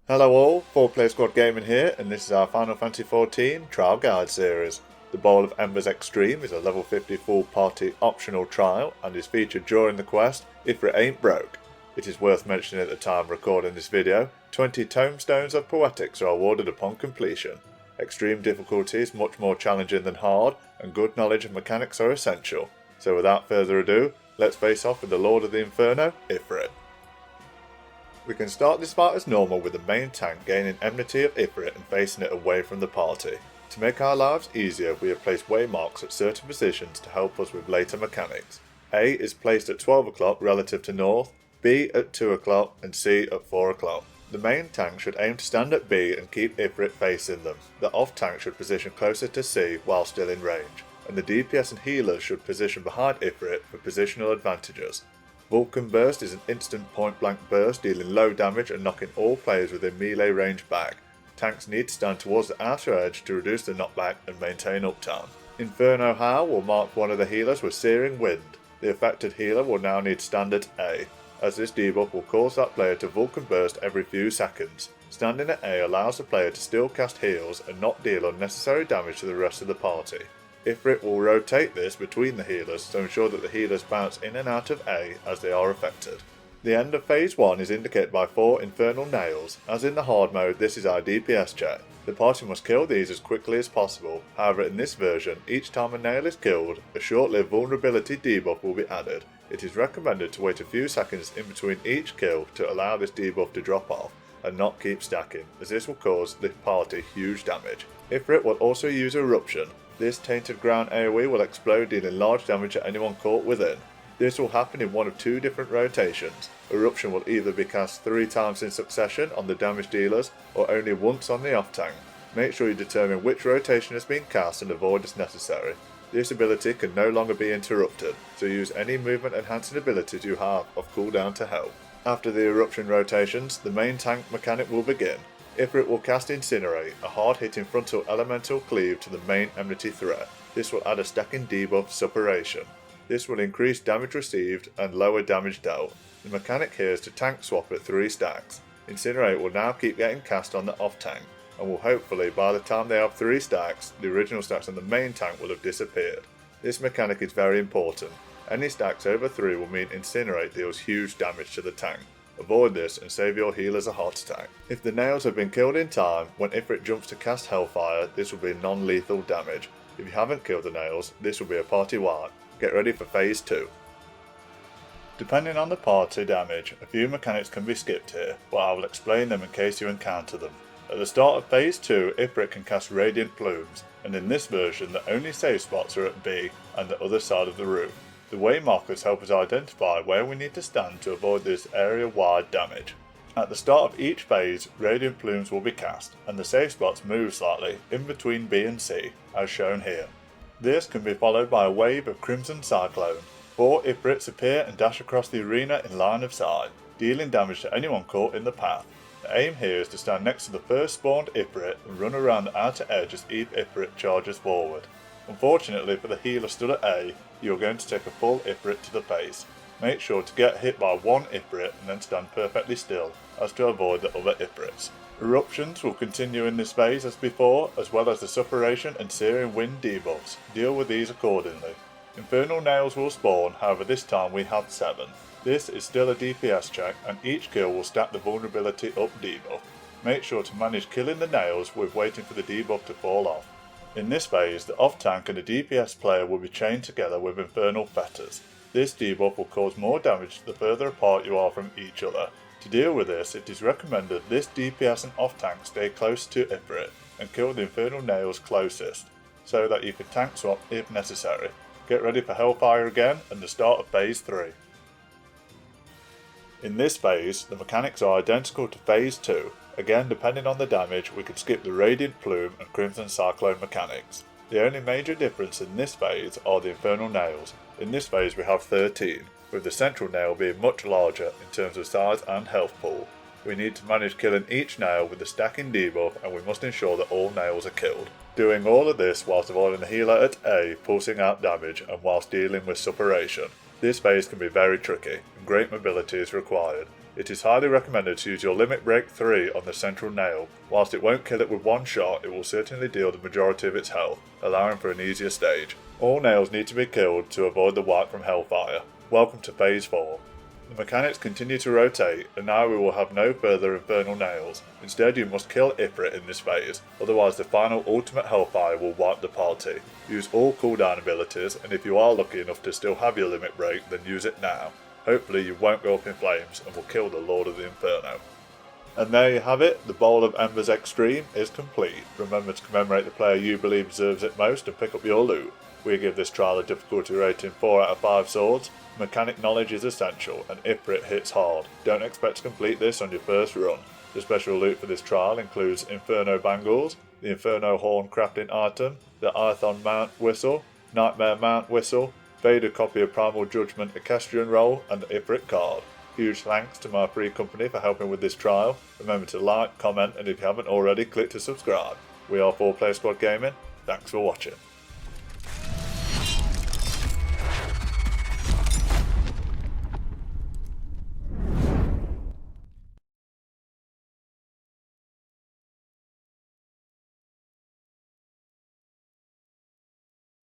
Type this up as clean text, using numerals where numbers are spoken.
Hello all, 4-Player Squad Gaming here, and this is our Final Fantasy XIV Trial Guide series. The Bowl of Embers Extreme is a level 50 full party optional trial and is featured during the quest Ifrit Ain't Broke. It is worth mentioning at the time of recording this video, 20 Tomestones of Poetics are awarded upon completion. Extreme difficulty is much more challenging than hard, and good knowledge of mechanics are essential. So without further ado, let's face off with the Lord of the Inferno, Ifrit. We can start this fight as normal with the main tank gaining enmity of Ifrit and facing it away from the party. To make our lives easier, we have placed waymarks at certain positions to help us with later mechanics. A is placed at 12 o'clock relative to north, B at 2 o'clock and C at 4 o'clock. The main tank should aim to stand at B and keep Ifrit facing them. The off tank should position closer to C while still in range, and the DPS and healers should position behind Ifrit for positional advantages. Vulcan Burst is an instant point-blank burst dealing low damage and knocking all players within melee range back. Tanks need to stand towards the outer edge to reduce the knockback and maintain uptime. Inferno Howl will mark one of the healers with Searing Wind. The affected healer will now need to stand at A, as this debuff will cause that player to Vulcan Burst every few seconds. Standing at A allows the player to still cast heals and not deal unnecessary damage to the rest of the party. Ifrit will rotate this between the healers to ensure that the healers bounce in and out of A as they are affected. The end of phase 1 is indicated by 4 infernal nails. As in the hard mode, this is our DPS check. The party must kill these as quickly as possible. However, in this version, each time a nail is killed, a short-lived vulnerability debuff will be added. It is recommended to wait a few seconds in between each kill to allow this debuff to drop off and not keep stacking, as this will cause the party huge damage. Ifrit will also use Eruption. This tainted ground AoE will explode, dealing large damage to anyone caught within. This will happen in one of 2 different rotations. Eruption will either be cast 3 times in succession on the damage dealers or only once on the off tank. Make sure you determine which rotation has been cast and avoid as necessary. This ability can no longer be interrupted, so use any movement enhancing abilities you have off cooldown to help. After the eruption rotations, the main tank mechanic will begin. Ifrit will cast Incinerate, a hard-hitting frontal elemental cleave to the main enmity threat. This will add a stacking debuff Suppuration. This will increase damage received and lower damage dealt. The mechanic here is to tank swap at 3 stacks. Incinerate will now keep getting cast on the off tank, and will hopefully by the time they have 3 stacks, the original stacks on the main tank will have disappeared. This mechanic is very important. Any stacks over 3 will mean Incinerate deals huge damage to the tank. Avoid this and save your healers a heart attack. If the nails have been killed in time, when Ifrit jumps to cast Hellfire, this will be non-lethal damage. If you haven't killed the nails, this will be a party wipe. Get ready for phase 2. Depending on the party damage, a few mechanics can be skipped here, but I will explain them in case you encounter them. At the start of phase 2, Ifrit can cast Radiant Plumes, and in this version the only safe spots are at B and the other side of the room. The waymarkers help us identify where we need to stand to avoid this area-wide damage. At the start of each phase, Radiant Plumes will be cast, and the safe spots move slightly in between B and C, as shown here. This can be followed by a wave of Crimson Cyclone. 4 Ifrits appear and dash across the arena in line of sight, dealing damage to anyone caught in the path. The aim here is to stand next to the first spawned Ifrit and run around the outer edge as each Ifrit charges forward. Unfortunately for the healer stood at A, you are going to take a full Ifrit to the face. Make sure to get hit by 1 Ifrit and then stand perfectly still, as to avoid the other Ifrits. Eruptions will continue in this phase as before, as well as the Suppuration and Searing Wind debuffs. Deal with these accordingly. Infernal Nails will spawn, however this time we have 7. This is still a DPS check, and each kill will stack the vulnerability up debuff. Make sure to manage killing the nails with waiting for the debuff to fall off. In this phase, the off tank and the DPS player will be chained together with Infernal Fetters. This debuff will cause more damage the further apart you are from each other. To deal with this, it is recommended this DPS and off tank stay close to Ifrit and kill the Infernal Nails closest, so that you can tank swap if necessary. Get ready for Hellfire again and the start of phase 3. In this phase, the mechanics are identical to phase 2. Again, depending on the damage, we can skip the Radiant Plume and Crimson Cyclone mechanics. The only major difference in this phase are the Infernal Nails. In this phase we have 13, with the central nail being much larger in terms of size and health pool. We need to manage killing each nail with the stacking debuff, and we must ensure that all nails are killed. Doing all of this whilst avoiding the healer at A pulsing out damage and whilst dealing with Suppuration. This phase can be very tricky, and great mobility is required. It is highly recommended to use your Limit Break 3 on the central nail. Whilst it won't kill it with one shot, it will certainly deal the majority of its health, allowing for an easier stage. All nails need to be killed to avoid the wipe from Hellfire. Welcome to Phase 4. The mechanics continue to rotate, and now we will have no further infernal nails. Instead, you must kill Ifrit in this phase, otherwise the final ultimate Hellfire will wipe the party. Use all cooldown abilities, and if you are lucky enough to still have your limit break, then use it now. Hopefully you won't go up in flames and will kill the Lord of the Inferno. And there you have it, the Bowl of Embers Extreme is complete. Remember to commemorate the player you believe deserves it most and pick up your loot. We give this trial a difficulty rating 4 out of 5 swords. Mechanic knowledge is essential, and Ifrit hits hard. Don't expect to complete this on your first run. The special loot for this trial includes Inferno Bangles, the Inferno Horn crafting item, the Ithon Mount Whistle, Nightmare Mount Whistle, Vader copy of Primal Judgment Equestrian Roll, and the Ifrit card. Huge thanks to my free company for helping with this trial. Remember to like, comment, and if you haven't already, click to subscribe. We are 4Player Squad Gaming. Thanks for watching.